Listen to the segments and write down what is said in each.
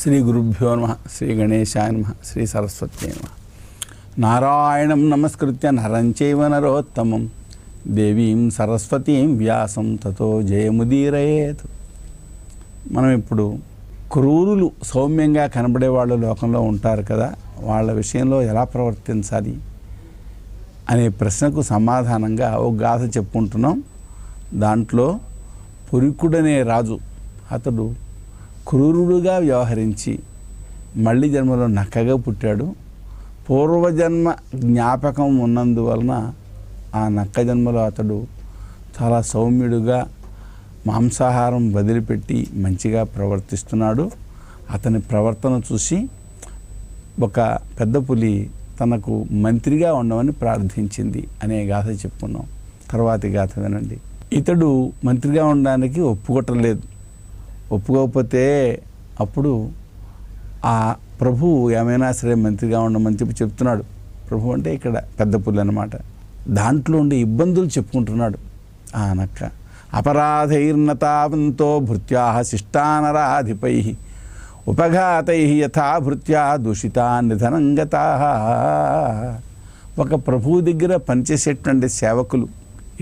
శ్రీ గురుభ్యో నమః. శ్రీ గణేశాయ నమః. శ్రీ సరస్వత్యై నమః. నారాయణం నమస్కృత్య నరం చైవ నరోత్తమం దేవీం సరస్వతీం వ్యాసం తతో జయముదీరయేత్. మనం ఇప్పుడు క్రూరులు సౌమ్యంగా కనబడే వాళ్ళు లోకంలో ఉంటారు కదా, వాళ్ళ విషయంలో ఎలా ప్రవర్తించాలి అనే ప్రశ్నకు సమాధానంగా ఒక గాథ చెప్పుకుంటున్నాం. దాంట్లో పురికుడనే రాజు, అతడు క్రూరుడుగా వ్యవహరించి మళ్ళీ జన్మలో నక్కగా పుట్టాడు. పూర్వజన్మ జ్ఞాపకం ఉన్నందువలన ఆ నక్క జన్మలో అతడు చాలా సౌమ్యుడుగా మాంసాహారం వదిలిపెట్టి మంచిగా ప్రవర్తిస్తున్నాడు. అతని ప్రవర్తన చూసి ఒక పెద్ద పులి తనకు మంత్రిగా ఉండమని ప్రార్థించింది అనే గాథ చెప్పుకున్నాం. తర్వాతి గాథ వినండి. ఇతడు మంత్రిగా ఉండడానికి ఒప్పుకోవటం. ఒప్పుకోకపోతే అప్పుడు ఆ ప్రభువు ఏమైనా సరే మంత్రిగా ఉండమని చెప్తున్నాడు. ప్రభు అంటే ఇక్కడ పెద్ద పులి అన్నమాట. దాంట్లో ఉండే ఇబ్బందులు చెప్పుకుంటున్నాడు ఆ నక్క. అపరాధైర్నతావంతో భృత్యా శిష్టానరాధిపై ఉపఘాతై యథా భృత్యా దూషితా నిధనంగతా. ఒక ప్రభువు దగ్గర పనిచేసేటువంటి సేవకులు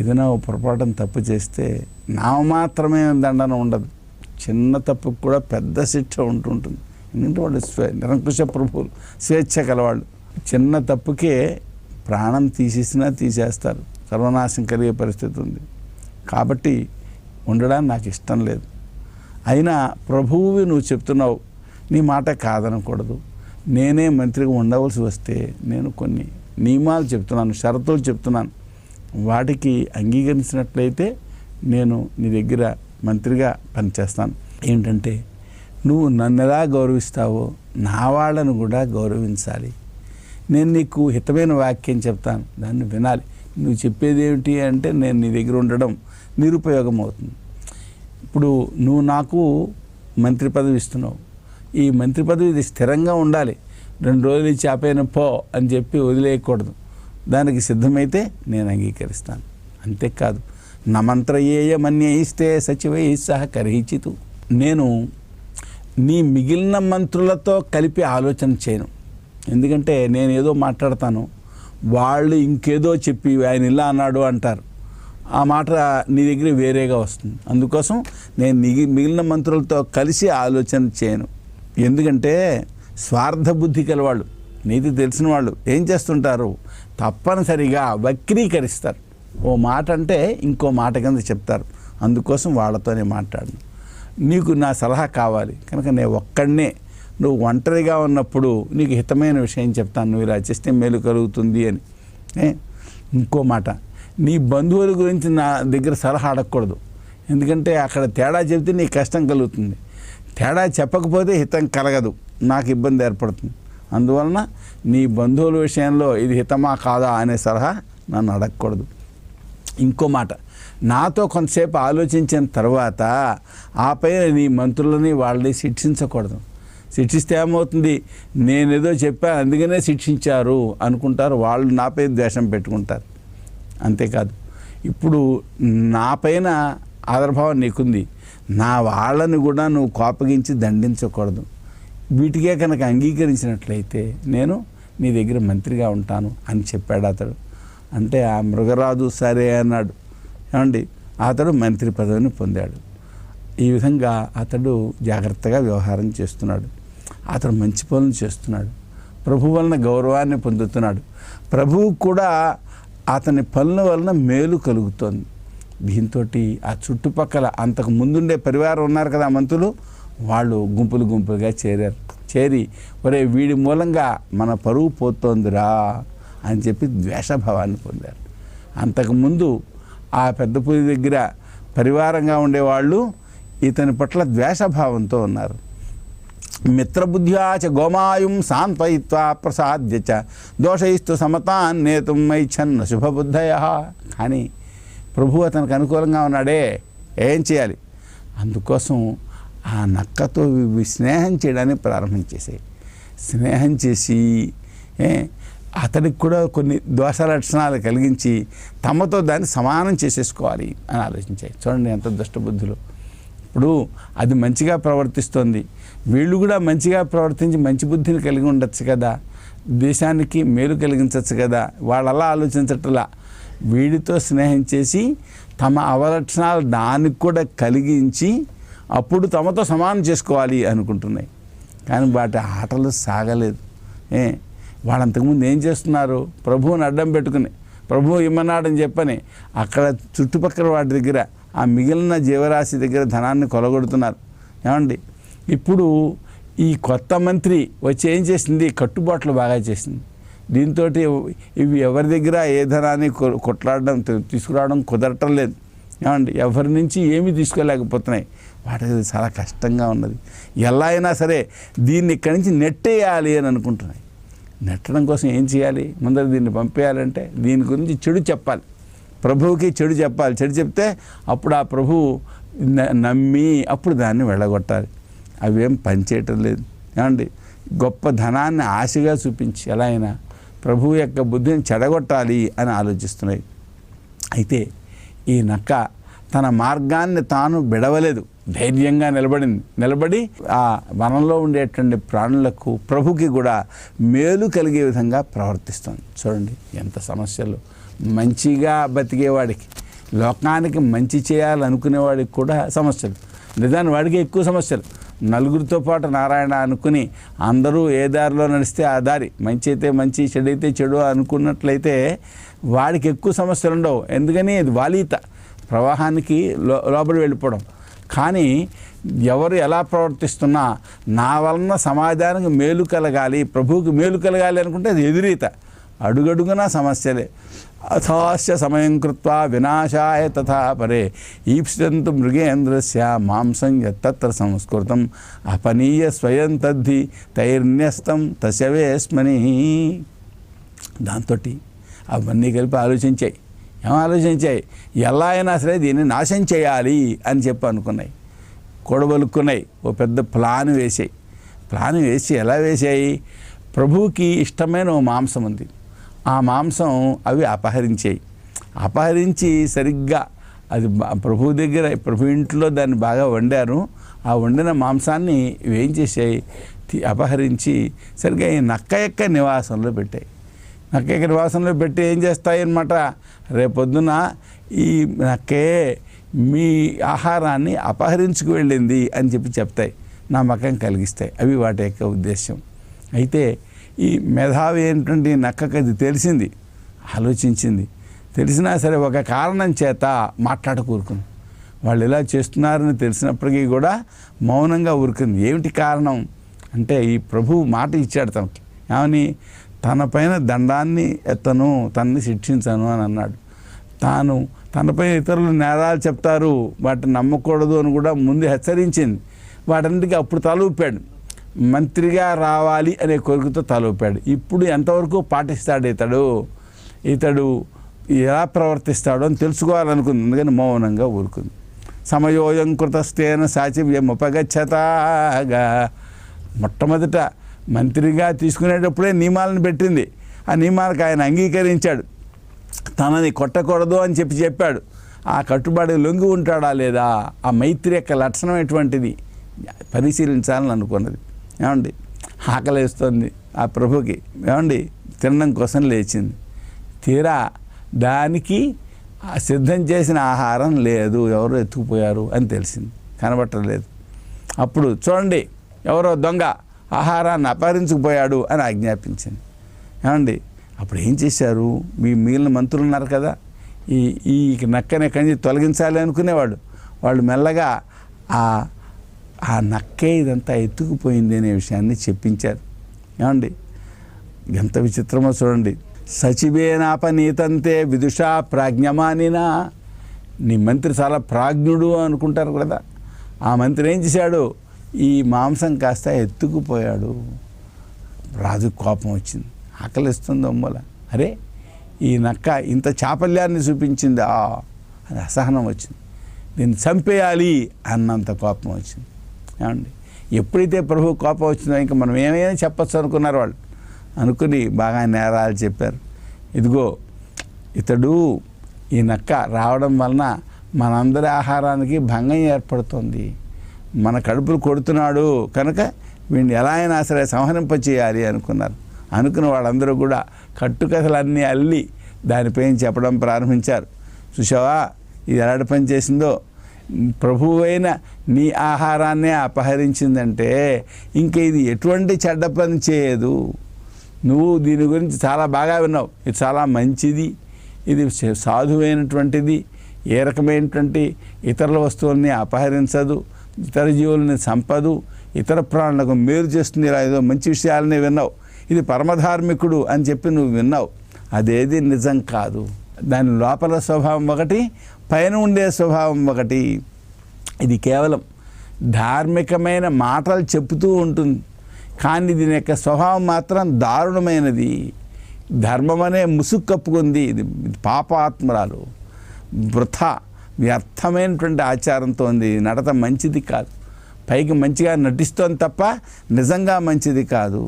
ఏదైనా పొరపాటున తప్పు చేస్తే నామమాత్రమే దండన ఉండదు, చిన్న తప్పుకు కూడా పెద్ద శిక్ష ఉంటుంటుంది. ఎందుకంటే వాళ్ళు నిరంకుశ ప్రభువులు, స్వేచ్ఛ కలవాళ్ళు. చిన్న తప్పుకే ప్రాణం తీసేస్తారు, సర్వనాశం కలిగే పరిస్థితి ఉంది. కాబట్టి ఉండడానికి నాకు ఇష్టం లేదు. అయినా ప్రభువువి నువ్వు చెప్తున్నావు, నీ మాట కాదనకూడదు. నేనే మంత్రిగా ఉండవలసి వస్తే నేను కొన్ని నియమాలు చెప్తున్నాను, షరతులు చెప్తున్నాను. వాటికి అంగీకరించినట్లయితే నేను నీ దగ్గర మంత్రిగా పనిచేస్తాను. ఏంటంటే నువ్వు నన్ను ఎలా గౌరవిస్తావో నా వాళ్ళను కూడా గౌరవించాలి. నేను నీకు హితమైన వాక్యం చెప్తాను, దాన్ని వినాలి. నువ్వు చెప్పేది ఏమిటి అంటే నేను నీ దగ్గర ఉండడం నిరుపయోగం అవుతుంది. ఇప్పుడు నువ్వు నాకు మంత్రి పదవి ఇస్తున్నావు, ఈ మంత్రి పదవి ఇది స్థిరంగా ఉండాలి. 2 రోజులు ఇచ్చి ఆపైన పో అని చెప్పి వదిలేయకూడదు. దానికి సిద్ధమైతే నేను అంగీకరిస్తాను. అంతేకాదు నమంత్రయేయమన్యయిస్తే సచివై సహ కరహిచితు. నేను నీ మిగిలిన మంత్రులతో కలిపి ఆలోచన చేయను. ఎందుకంటే నేను ఏదో మాట్లాడతాను, వాళ్ళు ఇంకేదో చెప్పి ఆయన ఇలా అన్నాడు అంటారు. ఆ మాట నీ దగ్గర వేరేగా వస్తుంది. అందుకోసం నేను మిగిలిన మంత్రులతో కలిసి ఆలోచన చేయను. ఎందుకంటే స్వార్థ బుద్ధి కలవాళ్ళు, నీతి తెలిసిన వాళ్ళు ఏం చేస్తుంటారు, తప్పనిసరిగా వక్రీకరిస్తారు. ఓ మాట అంటే ఇంకో మాట కింద చెప్తారు. అందుకోసం వాళ్ళతోనే మాట్లాడను. నీకు నా సలహా కావాలి కనుక నేను ఒక్కడనే, నువ్వు ఒంటరిగా ఉన్నప్పుడు నీకు హితమైన విషయం చెప్తాను, నువ్వు ఇలా చేస్తే మేలు కలుగుతుంది అని. ఇంకో మాట, నీ బంధువుల గురించి నా దగ్గర సలహా అడగకూడదు. ఎందుకంటే అక్కడ తేడా చెబితే నీకు కష్టం కలుగుతుంది, తేడా చెప్పకపోతే హితం కలగదు, నాకు ఇబ్బంది ఏర్పడుతుంది. అందువలన నీ బంధువుల విషయంలో ఇది హితమా కాదా అనే సలహా నన్ను అడగకూడదు. ఇంకో మాట, నాతో కొంతసేపు ఆలోచించిన తర్వాత ఆపై నీ మంత్రులని వాళ్ళని శిక్షించకూడదు. శిక్షిస్తే ఏమవుతుంది, నేనేదో చెప్పాను అందుకనే శిక్షించారు అనుకుంటారు, వాళ్ళు నాపై ద్వేషం పెట్టుకుంటారు. అంతేకాదు ఇప్పుడు నా పైన ఆదరభావం నీకుంది, నా వాళ్ళని కూడా నువ్వు కోపగించి దండించకూడదు. వీటికే కనుక అంగీకరించినట్లయితే నేను నీ దగ్గర మంత్రిగా ఉంటాను అని చెప్పాడు అతడు. అంటే ఆ మృగరాజు సరే అన్నాడు. ఏమండి, అతడు మంత్రి పదవిని పొందాడు. ఈ విధంగా అతడు జాగ్రత్తగా వ్యవహారం చేస్తున్నాడు. అతడు మంచి పనులు చేస్తున్నాడు, ప్రభు వలన గౌరవాన్ని పొందుతున్నాడు. ప్రభువు కూడా అతని పనుల వలన మేలు కలుగుతోంది. దీంతో ఆ చుట్టుపక్కల అంతకు ముందుండే పరివారం ఉన్నారు కదా మంత్రులు, వాళ్ళు గుంపులుగా చేరి ఒరే వీడి మూలంగా మన పరువు పోతోందిరా అని చెప్పి ద్వేషభావాన్ని పొందారు. అంతకుముందు ఆ పెద్ద పులి దగ్గర పరివారంగా ఉండేవాళ్ళు ఇతని పట్ల ద్వేషభావంతో ఉన్నారు. మిత్రబుద్ధ్యాచ గోమాయుం సాంత్వయిత్వా ప్రసాద్యచ దోషయిస్తు సమతాన్ నేతుం మైచ్చన్న శుభబుద్ధయ. కానీ ప్రభు అతనికి అనుకూలంగా ఉన్నాడే, ఏం చేయాలి? అందుకోసం ఆ నక్కతో స్నేహం చేయడానికి ప్రారంభించేసాయి. స్నేహం చేసి అతడికి కూడా కొన్ని దోష లక్షణాలు కలిగించి తమతో దాన్ని సమానం చేసేసుకోవాలి అని ఆలోచించాయి. చూడండి ఎంత దుష్టబుద్ధులు. ఇప్పుడు అది మంచిగా ప్రవర్తిస్తుంది, వీళ్ళు కూడా మంచిగా ప్రవర్తించి మంచి బుద్ధిని కలిగి ఉండొచ్చు కదా, దేశానికి మేలు కలిగించవచ్చు కదా. వాళ్ళు అలా ఆలోచించట్లా, వీడితో స్నేహం చేసి తమ అవలక్షణాలు దానికి కూడా కలిగించి అప్పుడు తమతో సమానం చేసుకోవాలి అనుకుంటున్నాయి. కానీ వాటి ఆటలు సాగలేదు. వాళ్ళంతకుముందు ఏం చేస్తున్నారు, ప్రభువుని అడ్డం పెట్టుకుని ప్రభువు ఇమ్మన్నాడని చెప్పని అక్కడ చుట్టుపక్కల వాటి దగ్గర ఆ మిగిలిన జీవరాశి దగ్గర ధనాన్ని కొలగొడుతున్నారు. ఏమండి, ఇప్పుడు ఈ కొత్త మంత్రి వచ్చి ఏం చేసింది, కట్టుబాట్లు బాగా చేసింది. దీంతో ఇవి ఎవరి దగ్గర ఏ ధనాన్ని కొట్లాడడం తీసుకురావడం కుదరటం లేదు. ఏమండి, ఎవరి నుంచి ఏమీ తీసుకోలేకపోతున్నాయి. వాటికి చాలా కష్టంగా ఉన్నది. ఎలా అయినా సరే దీన్ని ఇక్కడి నుంచి నెట్టేయాలి అని అనుకుంటున్నాయి. నెట్టడం కోసం ఏం చేయాలి, ముందర దీన్ని పంపేయాలంటే దీని గురించి చెడు చెప్పాలి, ప్రభువుకి చెడు చెప్పాలి. చెడు చెప్తే అప్పుడు ఆ ప్రభువు నమ్మి అప్పుడు దాన్ని వెళ్ళగొట్టాలి. అవేం పనిచేయటం లేదు. ఏమండి, గొప్ప ధనాన్ని ఆశగా చూపించి ఎలా అయినా ప్రభువు యొక్క బుద్ధిని చెడగొట్టాలి అని ఆలోచిస్తున్నాయి. అయితే ఈ నక్క తన మార్గాన్ని తాను విడవలేదు, ధైర్యంగా నిలబడి ఆ వనంలో ఉండేటువంటి ప్రాణులకు ప్రభుకి కూడా మేలు కలిగే విధంగా ప్రవర్తిస్తుంది. చూడండి ఎంత సమస్యలు. మంచిగా బతికేవాడికి, లోకానికి మంచి చేయాలనుకునేవాడికి కూడా సమస్యలు, నిజాన్ని వాడికి ఎక్కువ సమస్యలు. నలుగురితో పాటు నారాయణ అనుకుని అందరూ ఏ దారిలో నడిస్తే ఆ దారి, మంచి అయితే మంచి చెడు అయితే చెడు అనుకున్నట్లయితే వాడికి ఎక్కువ సమస్యలు ఉండవు. ఎందుకని అది వాలీత, ప్రవాహానికి లోపలి వెళ్ళిపోవడం. కానీ ఎవరు ఎలా ప్రవర్తిస్తున్నా నా వలన సమాజానికి మేలు కలగాలి, ప్రభువుకి మేలు కలగాలి అనుకుంటే అది ఎదురీత, అడుగడుగునా సమస్యలే. అథాస్య సమయం కృత్వా వినాశాయ తథా పరే ఈప్సితంతు మృగేంద్రస్య మాంసం యత్తత్ర సంస్కృతం అపనీయ స్వయం తద్ధి తైర్న్యస్తం తశవేస్మని. దాంతో అవన్నీ కలిపి ఆలోచించాయి. ఏం ఆలోచించాయి, ఎలా అయినా సరే దీన్ని నాశనం చేయాలి అని చెప్పి అనుకున్నాయి. కొడవలుక్కున్నాయి, ఓ పెద్ద ప్లాన్ వేసి ఎలా వేసాయి, ప్రభువుకి ఇష్టమైన ఓ మాంసం ఉంది, ఆ మాంసం అవి అపహరించి సరిగ్గా అది ప్రభు దగ్గర ప్రభు ఇంట్లో దాన్ని బాగా వండారు. ఆ వండిన మాంసాన్ని ఏం చేసాయి, అపహరించి సరిగ్గా ఈ నక్క యొక్క నివాసంలో పెట్టాయి. నక్క యొక్క నివాసంలో పెట్టి ఏం చేస్తాయి అన్నమాట, రేపొద్దున ఈ నక్కే మీ ఆహారాన్ని అపహరించుకు వెళ్ళింది అని చెప్పి చెప్తాయి, నమ్మకం కలిగిస్తాయి. అవి వాటి యొక్క ఉద్దేశం. అయితే ఈ మేధావి ఏంటంటే నక్కకి అది తెలిసింది, ఆలోచించింది. తెలిసినా సరే ఒక కారణం చేత మాట్లాడకూరుకుంది. వాళ్ళు ఇలా చేస్తున్నారని తెలిసినప్పటికీ కూడా మౌనంగా ఊరుకుంది. ఏమిటి కారణం అంటే ఈ ప్రభువు మాట ఇచ్చాడు తనకి, ఏమని, తన పైన దండాన్ని ఎత్తను, తనని శిక్షించను అని అన్నాడు. తనపైన ఇతరులు నేరాలు చెప్తారు, వాటిని నమ్మకూడదు అని కూడా ముందు హెచ్చరించింది. వాటన్నిటికీ అప్పుడు తలూపాడు, మంత్రిగా రావాలి అనే కోరికతో తలూపాడు. ఇప్పుడు ఎంతవరకు పాటిస్తాడు ఇతడు ఎలా ప్రవర్తిస్తాడో అని తెలుసుకోవాలనుకుంది, అందుకని మౌనంగా ఊరుకుంది. సమయోయం కృతస్థేన సాచివ్యముపగచ్చతాగా, మొట్టమొదట మంత్రిగా తీసుకునేటప్పుడే నియమాలను పెట్టింది. ఆ నియమాలకు ఆయన అంగీకరించాడు, తనని కొట్టకూడదు అని చెప్పాడు. ఆ కట్టుబడి లొంగి ఉంటాడా లేదా, ఆ మైత్రి యొక్క లక్షణం ఎటువంటిది పరిశీలించాలని అనుకున్నది. ఏమండి, ఆకలేస్తుంది ఆ ప్రభుకి, ఏమండి, తినడం కోసం లేచింది. తీరా దానికి సిద్ధం చేసిన ఆహారం లేదు, ఎవరో ఎత్తుకుపోయారు అని తెలిసింది, కనబట్టలేదు. అప్పుడు చూడండి ఎవరో దొంగ ఆహారాన్ని అపహరించుకుపోయాడు అని ఆజ్ఞాపించింది. ఏమండి, అప్పుడు ఏం చేశారు, మిగిలిన మంత్రులు ఉన్నారు కదా, ఈ నక్కని ఎక్కడి నుంచి తొలగించాలి అనుకునేవాడు, వాళ్ళు మెల్లగా ఆ నక్కే ఇదంతా ఎత్తుకుపోయింది అనే విషయాన్ని చెప్పించారు. ఏమండి, ఎంత విచిత్రమో చూడండి. సచివేనాపనీతంతే విదుషా ప్రాజ్ఞమానినా, నీ మంత్రి చాలా ప్రాజ్ఞుడు అనుకుంటారు కదా, ఆ మంత్రి ఏం చేశాడు, ఈ మాంసం కాస్త ఎత్తుకుపోయాడు. రాజు కోపం వచ్చింది, ఆకలిస్తుంది అమ్మల, అరే ఈ నక్క ఇంత చాపల్యాన్ని చూపించిందా అని అసహనం వచ్చింది, దీన్ని చంపేయాలి అన్నంత కోపం వచ్చింది. ఏమండి, ఎప్పుడైతే ప్రభు కోపం వచ్చిందో ఇంకా మనం ఏమైనా చెప్పచ్చు అనుకున్నారు వాళ్ళు. అనుకుని బాగా నేరాలు చెప్పారు. ఇదిగో ఇతడు ఈ నక్క రావడం వలన మనందరి ఆహారానికి భంగం ఏర్పడుతుంది. మన కడుపులు కొడుతున్నాడు కనుక వీడిని ఎలా అయినా సరే సంహరింపచేయాలి అనుకున్నారు. అనుకున్న వాళ్ళందరూ కూడా కట్టుకథలన్నీ అల్లి దానిపైన చెప్పడం ప్రారంభించారు. చూసావా ఇది ఎలాంటి పని చేసిందో, ప్రభువైన నీ ఆహారాన్నే అపహరించిందంటే ఇంక ఇది ఎటువంటి చెడ్డ పని చేయదు. నువ్వు దీని గురించి చాలా బాగా విన్నావు, ఇది చాలా మంచిది, ఇది సాధువైనటువంటిది, ఏ రకమైనటువంటి ఇతరుల వస్తువుల్ని అపహరించదు, ఇతర జీవుల్ని సంపదు, ఇతర ప్రాణులకు మేలు చేస్తుంది, ఇలా ఏదో మంచి విషయాలనే విన్నావు, ఇది పరమధార్మికుడు అని చెప్పి నువ్వు విన్నావు. అదేది నిజం కాదు. దాని లోపల స్వభావం ఒకటి, పైన ఉండే స్వభావం ఒకటి. ఇది కేవలం ధార్మికమైన మాటలు చెప్తూ ఉంటుంది, కానీ దీని యొక్క స్వభావం మాత్రం దారుణమైనది. ధర్మం అనే ముసుగు కప్పుకుంది. ఇది పాపాత్మరాలు, వృథా వ్యర్థమైనటువంటి ఆచారంతో ఉంది. నడత మంచిది కాదు. పైకి మంచిగా నటిస్తోంది తప్ప నిజంగా మంచిది కాదు.